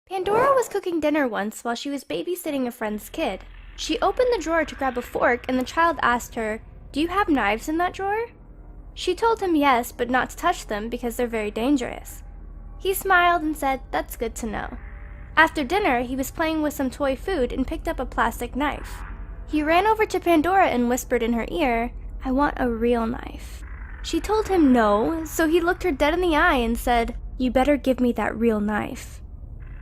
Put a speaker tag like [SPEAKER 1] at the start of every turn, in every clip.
[SPEAKER 1] Pandora was cooking dinner once while she was babysitting a friend's kid. She opened the drawer to grab a fork and the child asked her, "Do you have knives in that drawer?" She told him yes, but not to touch them because they're very dangerous. He smiled and said, "That's good to know." After dinner, he was playing with some toy food and picked up a plastic knife. He ran over to Pandora and whispered in her ear, "I want a real knife." She told him no, so he looked her dead in the eye and said, "You better give me that real knife."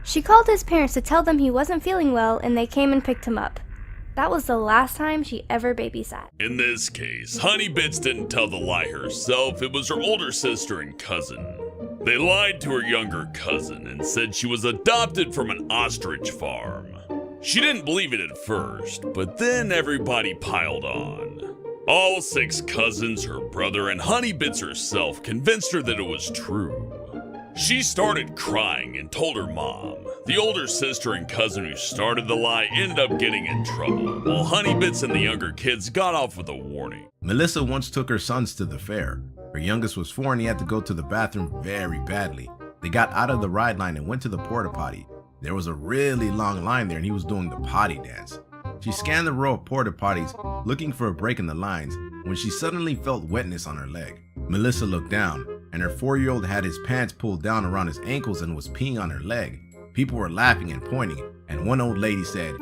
[SPEAKER 1] She called his parents to tell them he wasn't feeling well and they came and picked him up. That was the last time she ever babysat.
[SPEAKER 2] In this case, Honeybits didn't tell the lie herself, it was her older sister and cousin. They lied to her younger cousin and said she was adopted from an ostrich farm. She didn't believe it at first, but then everybody piled on. All 6 cousins, her brother, and Honeybits herself convinced her that it was true. She started crying and told her mom. The older sister and cousin who started the lie ended up getting in trouble, while Honeybits and the younger kids got off with a warning.
[SPEAKER 3] Melissa once took her sons to the fair. Her youngest was 4 and he had to go to the bathroom very badly. They got out of the ride line and went to the porta potty. There was a really long line there and he was doing the potty dance. She scanned the row of porta potties looking for a break in the lines when she suddenly felt wetness on her leg. Melissa looked down and her 4-year-old had his pants pulled down around his ankles and was peeing on her leg. People were laughing and pointing, and one old lady said,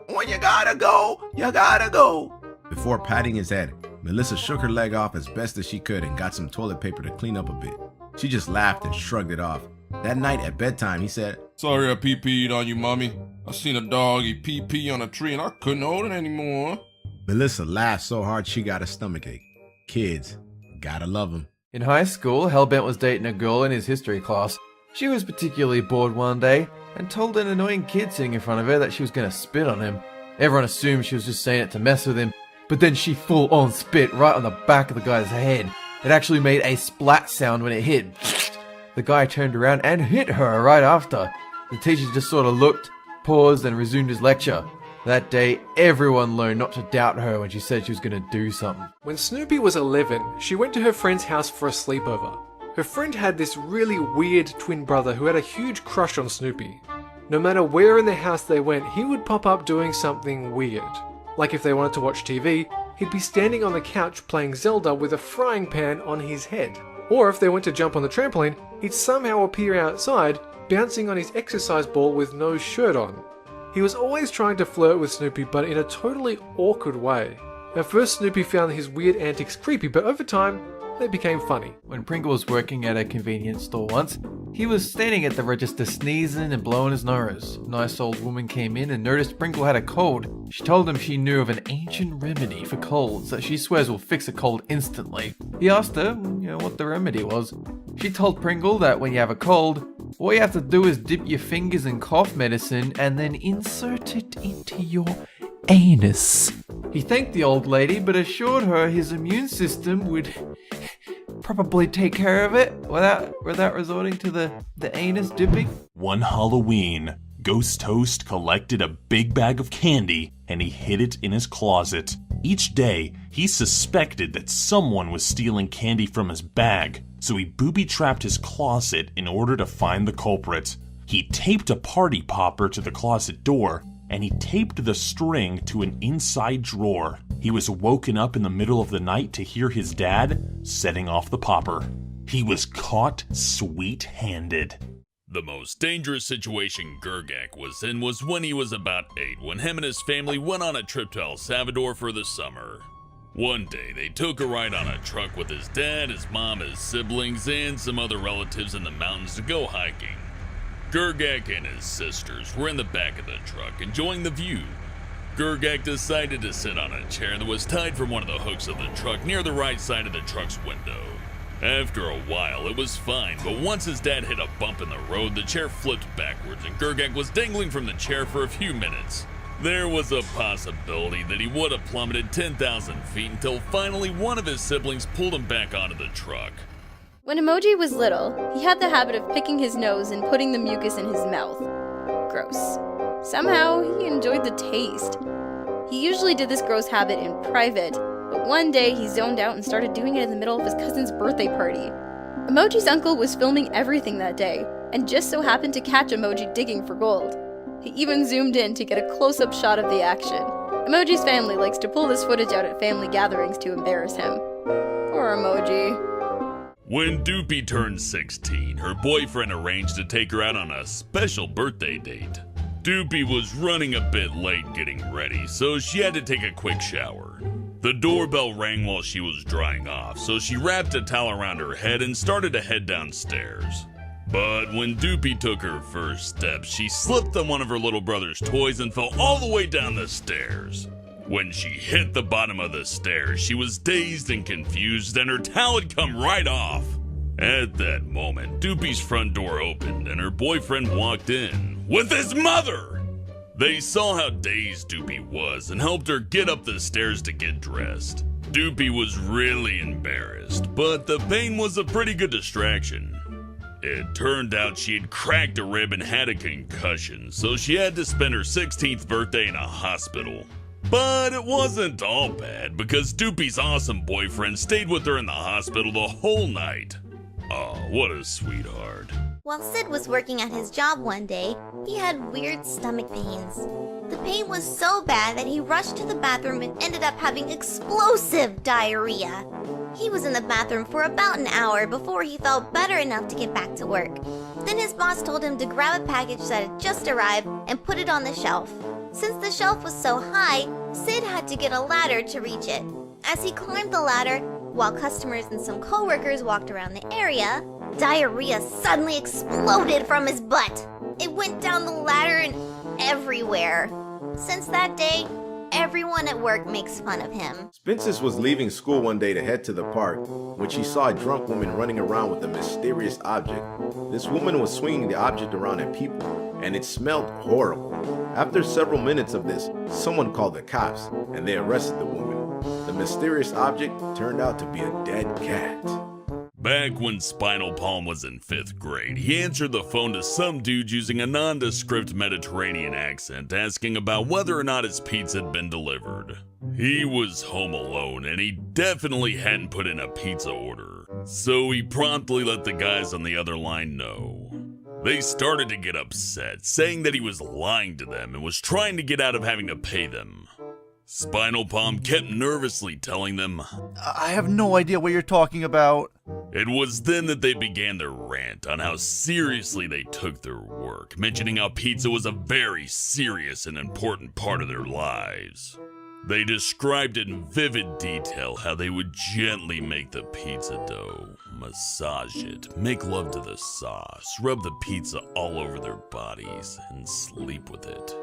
[SPEAKER 3] "When you gotta go, you gotta go." Before patting his head, Melissa shook her leg off as best as she could and got some toilet paper to clean up a bit. She just laughed and shrugged it off. That night at bedtime, he said,
[SPEAKER 4] "Sorry I pee-peed on you, Mommy. I seen a dog eat pee-pee on a tree and I couldn't hold it anymore."
[SPEAKER 3] Melissa laughed so hard she got a stomachache. Kids, gotta love them.
[SPEAKER 5] In high school, Hellbent was dating a girl in his history class. She was particularly bored one day and told an annoying kid sitting in front of her that she was going to spit on him. Everyone assumed she was just saying it to mess with him, but then she full-on spit right on the back of the guy's head. It actually made a splat sound when it hit. The guy turned around and hit her right after. The teacher just sort of looked, paused, and resumed his lecture. That day, everyone learned not to doubt her when she said she was going to do something.
[SPEAKER 6] When Snoopy was 11, she went to her friend's house for a sleepover. Her friend had this really weird twin brother who had a huge crush on Snoopy. No matter where in the house they went, he would pop up doing something weird. Like if they wanted to watch TV, he'd be standing on the couch playing Zelda with a frying pan on his head. Or if they went to jump on the trampoline, he'd somehow appear outside, bouncing on his exercise ball with no shirt on. He was always trying to flirt with Snoopy, but in a totally awkward way. At first, Snoopy found his weird antics creepy, but over time, they became funny.
[SPEAKER 5] When Pringle was working at a convenience store once, he was standing at the register sneezing and blowing his nose. A nice old woman came in and noticed Pringle had a cold. She told him she knew of an ancient remedy for colds that she swears will fix a cold instantly. He asked her, what the remedy was. She told Pringle that when you have a cold, all you have to do is dip your fingers in cough medicine and then insert it into your anus. He thanked the old lady but assured her his immune system would probably take care of it without resorting to the anus dipping.
[SPEAKER 7] One Halloween, Ghost Toast collected a big bag of candy and he hid it in his closet. Each day, he suspected that someone was stealing candy from his bag, so he booby-trapped his closet in order to find the culprit. He taped a party popper to the closet door, and he taped the string to an inside drawer. He was woken up in the middle of the night to hear his dad setting off the popper. He was caught sweet-handed.
[SPEAKER 2] The most dangerous situation Gergak was in was when he was about 8, when him and his family went on a trip to El Salvador for the summer. One day, they took a ride on a truck with his dad, his mom, his siblings, and some other relatives in the mountains to go hiking. Gergak and his sisters were in the back of the truck, enjoying the view. Gergak decided to sit on a chair that was tied from one of the hooks of the truck near the right side of the truck's window. After a while, it was fine, but once his dad hit a bump in the road, the chair flipped backwards and Gergak was dangling from the chair for a few minutes. There was a possibility that he would have plummeted 10,000 feet until finally one of his siblings pulled him back onto the truck.
[SPEAKER 8] When Emoji was little, he had the habit of picking his nose and putting the mucus in his mouth. Gross. Somehow, he enjoyed the taste. He usually did this gross habit in private, but one day he zoned out and started doing it in the middle of his cousin's birthday party. Emoji's uncle was filming everything that day, and just so happened to catch Emoji digging for gold. He even zoomed in to get a close-up shot of the action. Emoji's family likes to pull this footage out at family gatherings to embarrass him. Poor Emoji.
[SPEAKER 2] When Doopy turned 16, her boyfriend arranged to take her out on a special birthday date. Doopy was running a bit late getting ready, so she had to take a quick shower. The doorbell rang while she was drying off, so she wrapped a towel around her head and started to head downstairs. But when Doopy took her first step, she slipped on one of her little brother's toys and fell all the way down the stairs. When she hit the bottom of the stairs, she was dazed and confused, and her towel had come right off. At that moment, Doopy's front door opened, and her boyfriend walked in with his mother. They saw how dazed Doopy was and helped her get up the stairs to get dressed. Doopy was really embarrassed, but the pain was a pretty good distraction. It turned out she had cracked a rib and had a concussion, so she had to spend her 16th birthday in a hospital. But it wasn't all bad, because Doopy's awesome boyfriend stayed with her in the hospital the whole night. Oh, what a sweetheart.
[SPEAKER 9] While Sid was working at his job one day, he had weird stomach pains. The pain was so bad that he rushed to the bathroom and ended up having explosive diarrhea. He was in the bathroom for about an hour before he felt better enough to get back to work. Then his boss told him to grab a package that had just arrived and put it on the shelf. Since the shelf was so high, Sid had to get a ladder to reach it. As he climbed the ladder, while customers and some coworkers walked around the area, diarrhea suddenly exploded from his butt. It went down the ladder and everywhere. Since that day, everyone at work makes fun of him.
[SPEAKER 3] Spencer was leaving school one day to head to the park when she saw a drunk woman running around with a mysterious object. This woman was swinging the object around at people, and it smelled horrible. After several minutes of this, someone called the cops, and they arrested the woman. The mysterious object turned out to be a dead cat.
[SPEAKER 2] Back when Spinal Palm was in 5th grade, he answered the phone to some dude using a nondescript Mediterranean accent, asking about whether or not his pizza had been delivered. He was home alone, and he definitely hadn't put in a pizza order, so he promptly let the guys on the other line know. They started to get upset, saying that he was lying to them and was trying to get out of having to pay them. Spinal Palm kept nervously telling them,
[SPEAKER 10] I have no idea what you're talking about.
[SPEAKER 2] It was then that they began their rant on how seriously they took their work, mentioning how pizza was a very serious and important part of their lives. They described in vivid detail how they would gently make the pizza dough, massage it, make love to the sauce, rub the pizza all over their bodies, and sleep with it.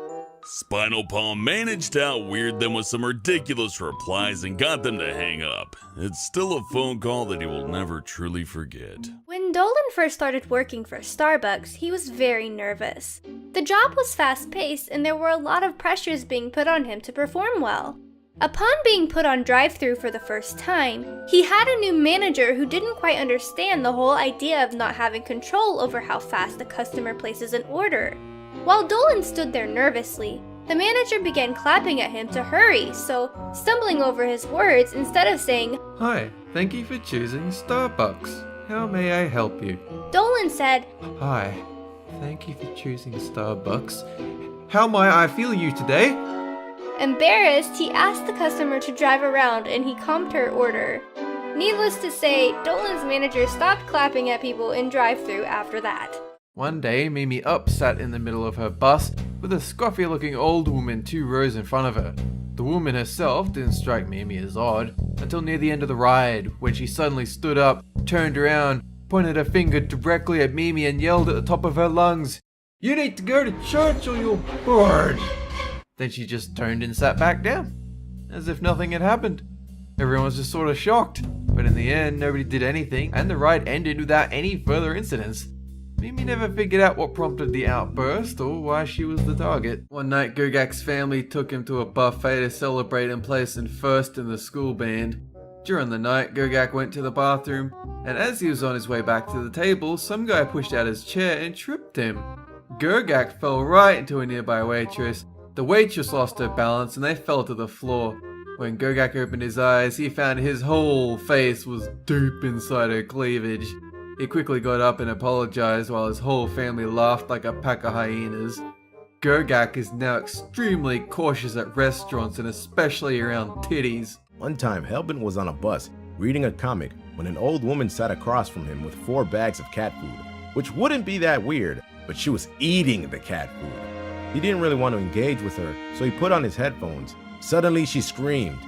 [SPEAKER 2] Spinal Palm managed to outweird them with some ridiculous replies and got them to hang up. It's still a phone call that he will never truly forget.
[SPEAKER 1] When Dolan first started working for Starbucks, he was very nervous. The job was fast-paced and there were a lot of pressures being put on him to perform well. Upon being put on drive-thru for the first time, he had a new manager who didn't quite understand the whole idea of not having control over how fast the customer places an order. While Dolan stood there nervously, the manager began clapping at him to hurry, so stumbling over his words, instead of saying,
[SPEAKER 5] Hi, thank you for choosing Starbucks. How may I help you?
[SPEAKER 1] Dolan said,
[SPEAKER 5] Hi, thank you for choosing Starbucks. How may I feel you today?
[SPEAKER 1] Embarrassed, he asked the customer to drive around and he comped her order. Needless to say, Dolan's manager stopped clapping at people in drive-thru after that.
[SPEAKER 5] One day, Mimi Up sat in the middle of her bus with a scruffy-looking old woman 2 rows in front of her. The woman herself didn't strike Mimi as odd until near the end of the ride, when she suddenly stood up, turned around, pointed her finger directly at Mimi and yelled at the top of her lungs, "You need to go to church or you're bored!" Then she just turned and sat back down, as if nothing had happened. Everyone was just sort of shocked, but in the end, nobody did anything, and the ride ended without any further incidents. Mimi never figured out what prompted the outburst or why she was the target. One night, Gogak's family took him to a buffet to celebrate and place him first in the school band. During the night, Gogak went to the bathroom, and as he was on his way back to the table, some guy pushed out his chair and tripped him. Gogak fell right into a nearby waitress. The waitress lost her balance and they fell to the floor. When Gogak opened his eyes, he found his whole face was deep inside her cleavage. He quickly got up and apologized while his whole family laughed like a pack of hyenas. Gergak is now extremely cautious at restaurants and especially around titties.
[SPEAKER 3] One time, Hellbent was on a bus reading a comic when an old woman sat across from him with 4 bags of cat food, which wouldn't be that weird, but she was eating the cat food. He didn't really want to engage with her, so he put on his headphones. Suddenly, she screamed,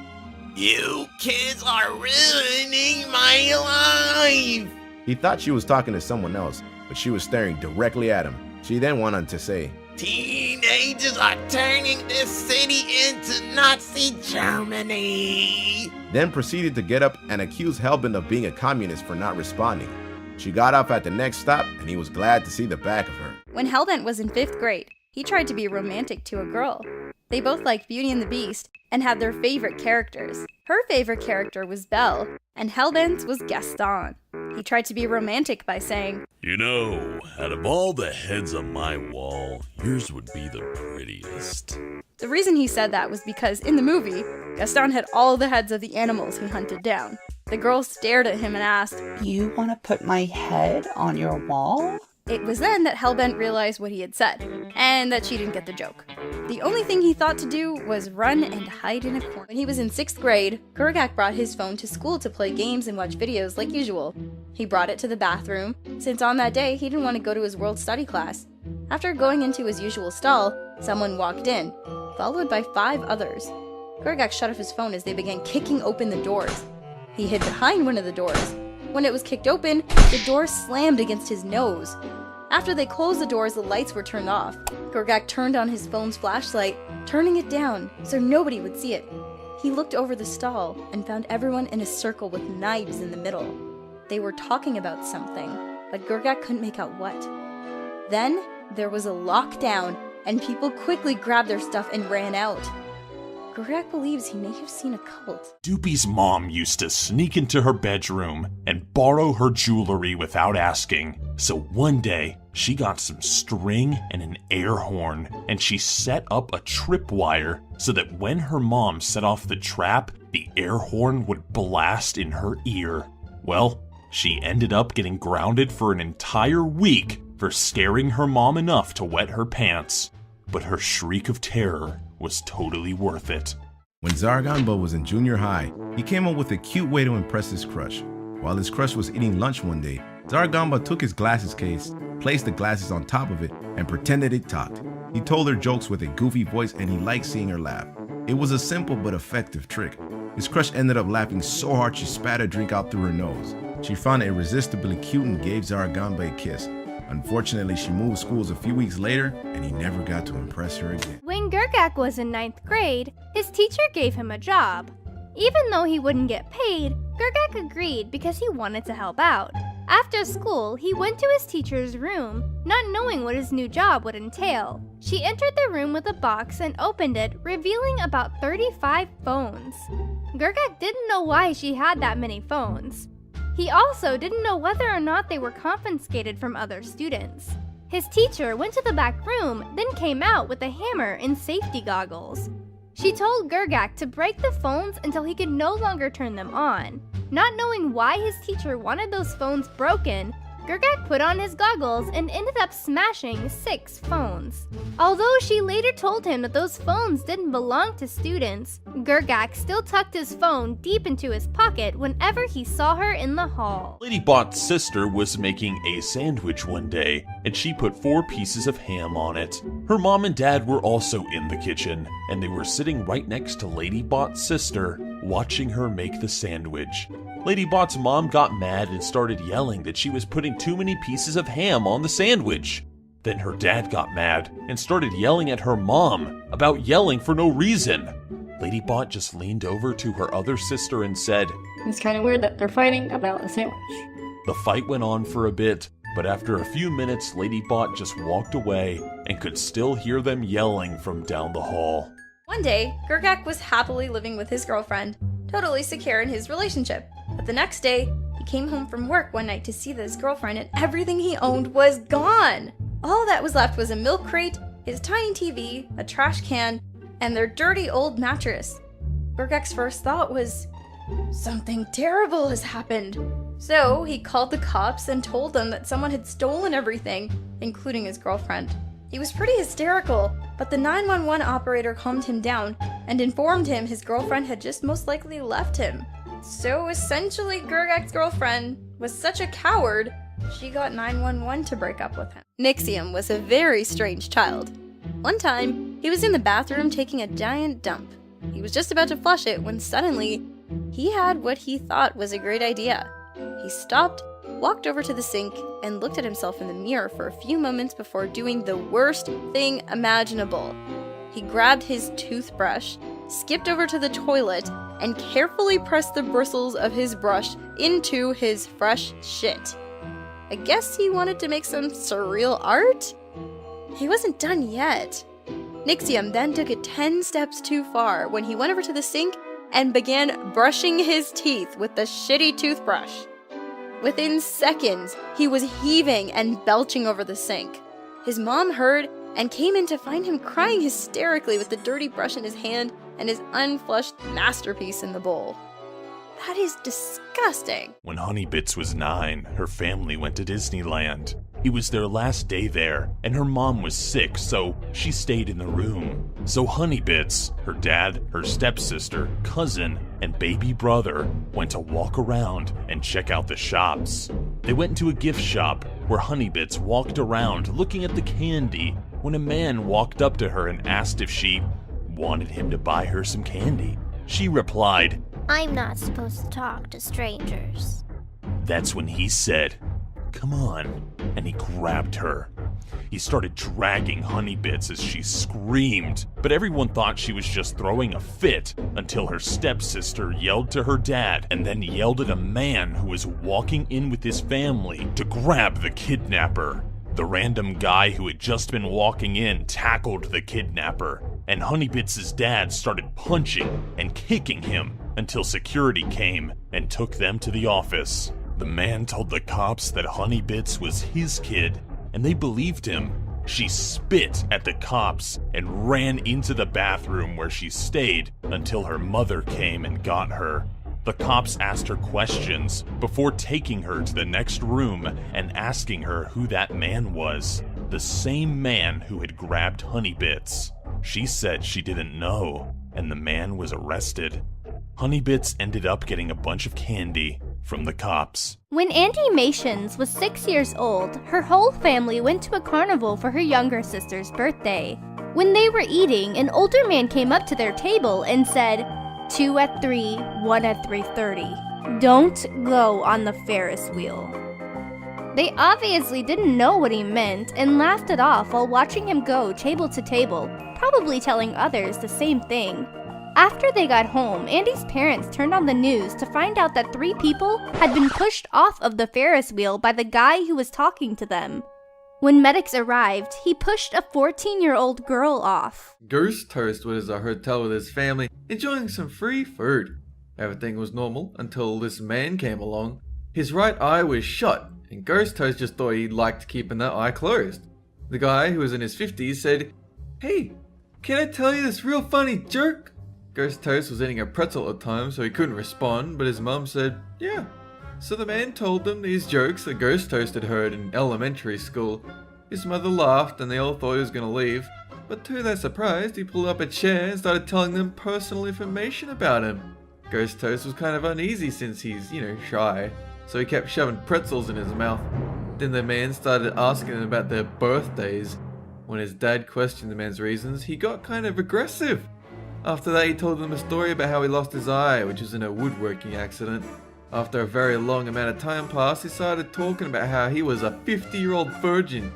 [SPEAKER 3] "You kids are ruining my life!" He thought she was talking to someone else, but she was staring directly at him. She then went on to say, "Teenagers are turning this city into Nazi Germany." Then proceeded to get up and accuse Hellbent of being a communist for not responding. She got off at the next stop, and he was glad to see the back of her.
[SPEAKER 8] When Hellbent was in 5th grade, he tried to be romantic to a girl. They both liked Beauty and the Beast and had their favorite characters. Her favorite character was Belle, and Hellbent's was Gaston. He tried to be romantic by saying,
[SPEAKER 2] You know, out of all the heads on my wall, yours would be the prettiest.
[SPEAKER 8] The reason he said that was because in the movie, Gaston had all the heads of the animals he hunted down. The girl stared at him and asked,
[SPEAKER 11] "You want to put my head on your wall?"
[SPEAKER 8] It was then that Hellbent realized what he had said, and that she didn't get the joke. The only thing he thought to do was run and hide in a corner. When he was in 6th grade, Gergak brought his phone to school to play games and watch videos like usual. He brought it to the bathroom, since on that day he didn't want to go to his world study class. After going into his usual stall, someone walked in, followed by 5 others. Gergak shut off his phone as they began kicking open the doors. He hid behind one of the doors. When it was kicked open, the door slammed against his nose. After they closed the doors, the lights were turned off. Gergak turned on his phone's flashlight, turning it down so nobody would see it. He looked over the stall and found everyone in a circle with knives in the middle. They were talking about something, but Gergak couldn't make out what. Then there was a lockdown, and people quickly grabbed their stuff and ran out. Gergak believes he may have seen a cult.
[SPEAKER 7] Doopy's mom used to sneak into her bedroom and borrow her jewelry without asking. So one day, she got some string and an air horn, and she set up a tripwire so that when her mom set off the trap, the air horn would blast in her ear. Well, she ended up getting grounded for an entire week for scaring her mom enough to wet her pants. But her shriek of terror was totally worth it.
[SPEAKER 3] When Zarganba was in junior high, he came up with a cute way to impress his crush. While his crush was eating lunch one day, Zarganba took his glasses case, placed the glasses on top of it, and pretended it talked. He told her jokes with a goofy voice, and he liked seeing her laugh. It was a simple but effective trick. His crush ended up laughing so hard she spat a drink out through her nose. She found it irresistibly cute and gave Zarganba a kiss. Unfortunately, she moved schools a few weeks later, and he never got to impress her again.
[SPEAKER 1] When Gergak was in 9th grade, his teacher gave him a job. Even though he wouldn't get paid, Gergak agreed because he wanted to help out. After school, he went to his teacher's room, not knowing what his new job would entail. She entered the room with a box and opened it, revealing about 35 phones. Gergak didn't know why she had that many phones. He also didn't know whether or not they were confiscated from other students. His teacher went to the back room, then came out with a hammer and safety goggles. She told Gergak to break the phones until he could no longer turn them on. Not knowing why his teacher wanted those phones broken, Gergak put on his goggles and ended up smashing 6 phones. Although she later told him that those phones didn't belong to students, Gergak still tucked his phone deep into his pocket whenever he saw her in the hall.
[SPEAKER 7] Lady Bot's sister was making a sandwich one day, and she put 4 pieces of ham on it. Her mom and dad were also in the kitchen, and they were sitting right next to Lady Bot's sister, watching her make the sandwich. Lady Bot's mom got mad and started yelling that she was putting too many pieces of ham on the sandwich. Then her dad got mad and started yelling at her mom about yelling for no reason. Lady Bot just leaned over to her other sister and said,
[SPEAKER 12] "It's kind of weird that they're fighting about a sandwich."
[SPEAKER 7] The fight went on for a bit, but after a few minutes, Lady Bot just walked away and could still hear them yelling from down the hall.
[SPEAKER 8] One day, Gergak was happily living with his girlfriend, totally secure in his relationship. But the next day, he came home from work one night to see that his girlfriend and everything he owned was gone. All that was left was a milk crate, his tiny TV, a trash can, and their dirty old mattress. Gergak's first thought was, something terrible has happened. So he called the cops and told them that someone had stolen everything, including his girlfriend. He was pretty hysterical, but the 911 operator calmed him down and informed him his girlfriend had just most likely left him. So essentially, Gergak's girlfriend was such a coward, she got 911 to break up with him. Nixium was a very strange child. One time, he was in the bathroom taking a giant dump. He was just about to flush it when suddenly, he had what he thought was a great idea. He stopped, walked over to the sink, and looked at himself in the mirror for a few moments before doing the worst thing imaginable. He grabbed his toothbrush, skipped over to the toilet, and carefully pressed the bristles of his brush into his fresh shit. I guess he wanted to make some surreal art? He wasn't done yet. Nixium then took it 10 steps too far when he went over to the sink and began brushing his teeth with the shitty toothbrush. Within seconds, he was heaving and belching over the sink. His mom heard and came in to find him crying hysterically with the dirty brush in his hand and his unflushed masterpiece in the bowl. That is disgusting.
[SPEAKER 7] When Honeybits was 9, her family went to Disneyland. It was their last day there, and her mom was sick, so she stayed in the room. So Honeybits, her dad, her stepsister, cousin, and baby brother went to walk around and check out the shops. They went into a gift shop where Honeybits walked around looking at the candy when a man walked up to her and asked if she wanted him to buy her some candy. She replied,
[SPEAKER 13] "I'm not supposed to talk to strangers."
[SPEAKER 7] That's when he said, "Come on," and he grabbed her. He started dragging Honeybits as she screamed, but everyone thought she was just throwing a fit until her stepsister yelled to her dad and then yelled at a man who was walking in with his family to grab the kidnapper. The random guy who had just been walking in tackled the kidnapper, and Honeybits' dad started punching and kicking him until security came and took them to the office. The man told the cops that Honeybits was his kid, and they believed him. She spit at the cops and ran into the bathroom where she stayed until her mother came and got her. The cops asked her questions before taking her to the next room and asking her who that man was. The same man who had grabbed Honeybits. She said she didn't know, and the man was arrested. Honeybits ended up getting a bunch of candy from the cops.
[SPEAKER 1] When Andy Mations was 6 years old, her whole family went to a carnival for her younger sister's birthday. When they were eating, an older man came up to their table and said, 2 at 3, 1 at 3:30. Don't go on the Ferris wheel. They obviously didn't know what he meant and laughed it off while watching him go table to table, probably telling others the same thing. After they got home, Andy's parents turned on the news to find out that 3 people had been pushed off of the Ferris wheel by the guy who was talking to them. When medics arrived, he pushed a 14-year-old girl off.
[SPEAKER 5] Ghost Toast was at a hotel with his family, enjoying some free food. Everything was normal until this man came along. His right eye was shut, and Ghost Toast just thought he liked keeping that eye closed. The guy, who was in his 50s, said, "Hey, can I tell you this real funny joke?" Ghost Toast was eating a pretzel at the time, so he couldn't respond, but his mum said, "Yeah." So the man told them these jokes that Ghost Toast had heard in elementary school. His mother laughed and they all thought he was going to leave, but to their surprise, he pulled up a chair and started telling them personal information about him. Ghost Toast was kind of uneasy since he's, shy, so he kept shoving pretzels in his mouth. Then the man started asking them about their birthdays. When his dad questioned the man's reasons, he got kind of aggressive. After that, he told them a story about how he lost his eye, which was in a woodworking accident. After a very long amount of time passed, he started talking about how he was a 50-year-old virgin.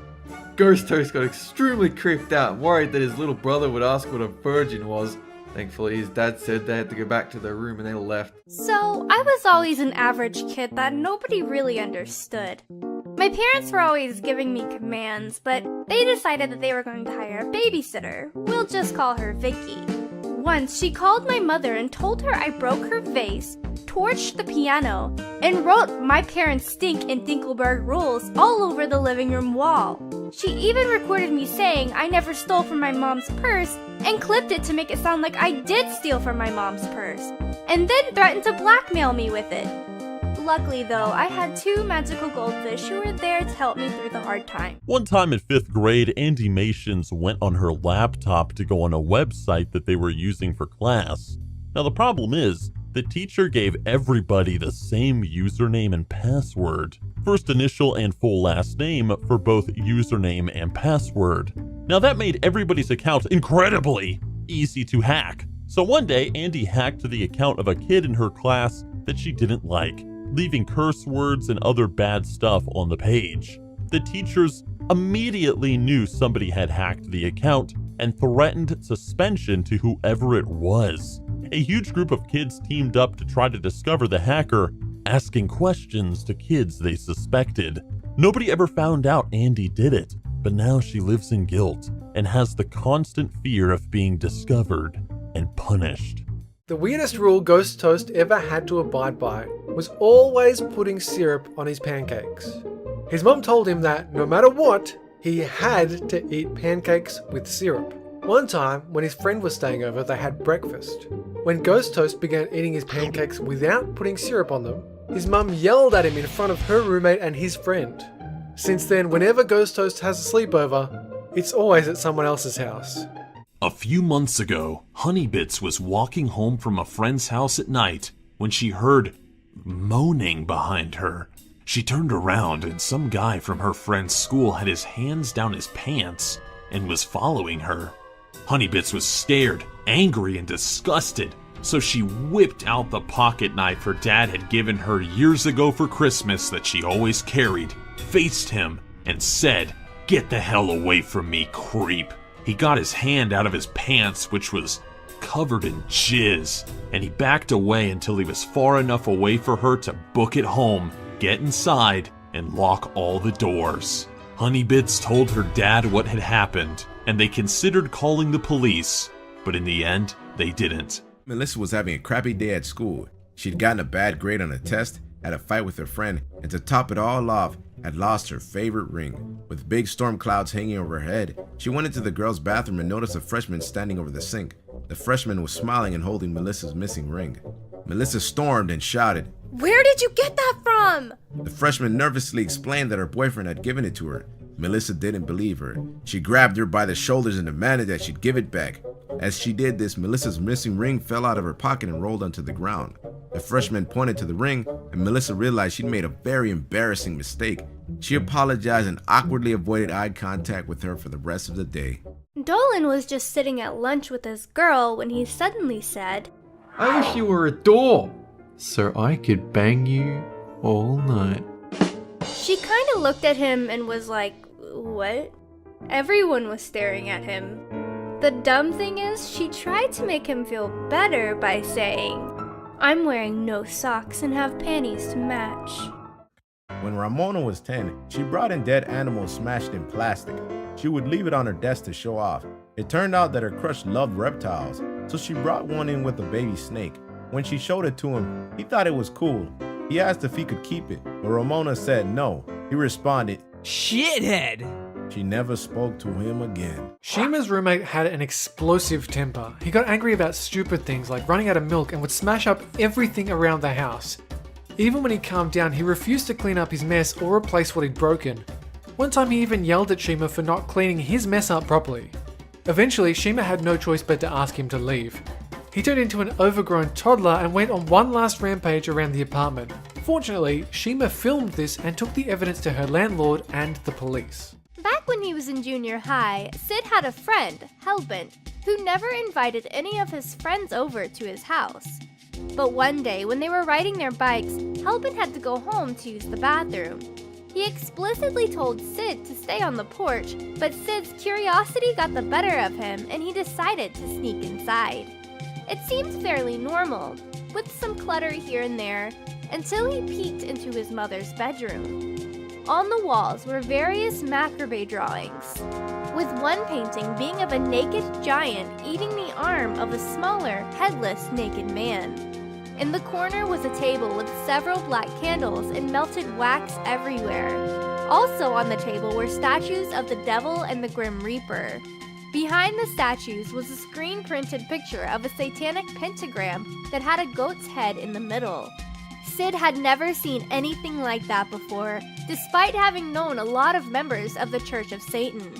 [SPEAKER 5] Ghost Toast got extremely creeped out and worried that his little brother would ask what a virgin was. Thankfully, his dad said they had to go back to their room and they left.
[SPEAKER 1] So, I was always an average kid that nobody really understood. My parents were always giving me commands, but they decided that they were going to hire a babysitter. We'll just call her Vicky. Once, she called my mother and told her I broke her vase, torched the piano, and wrote "My parents stink" and Dinkelberg rules all over the living room wall. She even recorded me saying I never stole from my mom's purse and clipped it to make it sound like I did steal from my mom's purse, and then threatened to blackmail me with it. Luckily though, I had 2 magical goldfish who were there to help me through the hard time.
[SPEAKER 7] One time in 5th grade, Andy Mations went on her laptop to go on a website that they were using for class. Now the problem is, the teacher gave everybody the same username and password. First initial and full last name for both username and password. Now that made everybody's account incredibly easy to hack. So one day, Andy hacked the account of a kid in her class that she didn't like, leaving curse words and other bad stuff on the page. The teachers immediately knew somebody had hacked the account and threatened suspension to whoever it was. A huge group of kids teamed up to try to discover the hacker, asking questions to kids they suspected. Nobody ever found out Andy did it, but now she lives in guilt and has the constant fear of being discovered and punished.
[SPEAKER 6] The weirdest rule Ghost Toast ever had to abide by was always putting syrup on his pancakes. His mum told him that no matter what, he had to eat pancakes with syrup. One time, when his friend was staying over, they had breakfast. When Ghost Toast began eating his pancakes without putting syrup on them, his mum yelled at him in front of her roommate and his friend. Since then, whenever Ghost Toast has a sleepover, it's always at someone else's house.
[SPEAKER 7] A few months ago, Honeybits was walking home from a friend's house at night when she heard moaning behind her. She turned around and some guy from her friend's school had his hands down his pants and was following her. Honeybits was scared, angry, and disgusted, so she whipped out the pocket knife her dad had given her years ago for Christmas that she always carried, faced him, and said, "Get the hell away from me, creep." He got his hand out of his pants, which was covered in jizz, and he backed away until he was far enough away for her to book it home, get inside, and lock all the doors. Honeybits told her dad what had happened, and they considered calling the police, but in the end, they didn't.
[SPEAKER 3] Melissa was having a crappy day at school. She'd gotten a bad grade on a test, had a fight with her friend, and to top it all off, had lost her favorite ring. With big storm clouds hanging over her head, she went into the girls' bathroom and noticed a freshman standing over the sink. The freshman was smiling and holding Melissa's missing ring. Melissa stormed and shouted,
[SPEAKER 1] "Where did you get that from?"
[SPEAKER 3] The freshman nervously explained that her boyfriend had given it to her. Melissa didn't believe her. She grabbed her by the shoulders and demanded that she'd give it back. As she did this, Melissa's missing ring fell out of her pocket and rolled onto the ground. The freshman pointed to the ring, and Melissa realized she'd made a very embarrassing mistake. She apologized and awkwardly avoided eye contact with her for the rest of the day.
[SPEAKER 1] Dolan was just sitting at lunch with his girl when he suddenly said,
[SPEAKER 5] I wish you were a door, so I could bang you all night.
[SPEAKER 1] She kind of looked at him and was like, "What?" Everyone was staring at him. The dumb thing is, she tried to make him feel better by saying, "I'm wearing no socks and have panties to match."
[SPEAKER 3] When Ramona was 10, she brought in dead animals smashed in plastic. She would leave it on her desk to show off. It turned out that her crush loved reptiles, so she brought one in with a baby snake. When she showed it to him, he thought it was cool. He asked if he could keep it, but Ramona said no. He responded, "Shithead." She never spoke to him again.
[SPEAKER 6] Shima's roommate had an explosive temper. He got angry about stupid things like running out of milk and would smash up everything around the house. Even when he calmed down, he refused to clean up his mess or replace what he'd broken. One time he even yelled at Shima for not cleaning his mess up properly. Eventually, Shima had no choice but to ask him to leave. He turned into an overgrown toddler and went on one last rampage around the apartment. Fortunately, Shima filmed this and took the evidence to her landlord and the police.
[SPEAKER 1] Back when he was in junior high, Sid had a friend, Hellbent, who never invited any of his friends over to his house. But one day, when they were riding their bikes, Hellbent had to go home to use the bathroom. He explicitly told Sid to stay on the porch, but Sid's curiosity got the better of him and he decided to sneak inside. It seemed fairly normal, with some clutter here and there, until he peeked into his mother's bedroom. On the walls were various macrame drawings, with one painting being of a naked giant eating the arm of a smaller, headless, naked man. In the corner was a table with several black candles and melted wax everywhere. Also on the table were statues of the Devil and the Grim Reaper. Behind the statues was a screen-printed picture of a satanic pentagram that had a goat's head in the middle. Sid had never seen anything like that before, despite having known a lot of members of the Church of Satan.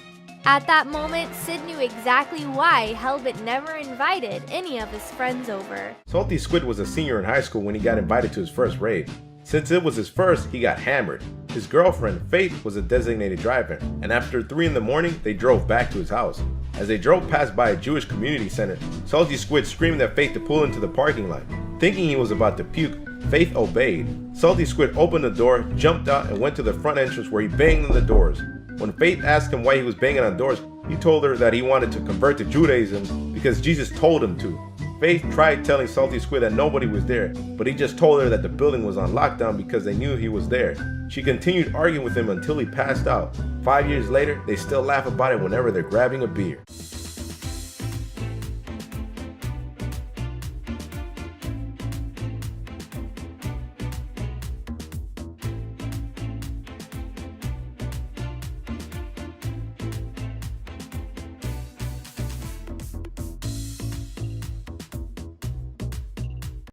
[SPEAKER 1] At that moment, Sid knew exactly why Helbit never invited any of his friends over.
[SPEAKER 3] Salty Squid was a senior in high school when he got invited to his first raid. Since it was his first, he got hammered. His girlfriend, Faith, was a designated driver, and after 3 in the morning, they drove back to his house. As they drove past by a Jewish community center, Salty Squid screamed at Faith to pull into the parking lot. Thinking he was about to puke, Faith obeyed. Salty Squid opened the door, jumped out, and went to the front entrance where he banged on the doors. When Faith asked him why he was banging on doors, he told her that he wanted to convert to Judaism because Jesus told him to. Faith tried telling Salty Squid that nobody was there, but he just told her that the building was on lockdown because they knew he was there. She continued arguing with him until he passed out. 5 years later, they still laugh about it whenever they're grabbing a beer.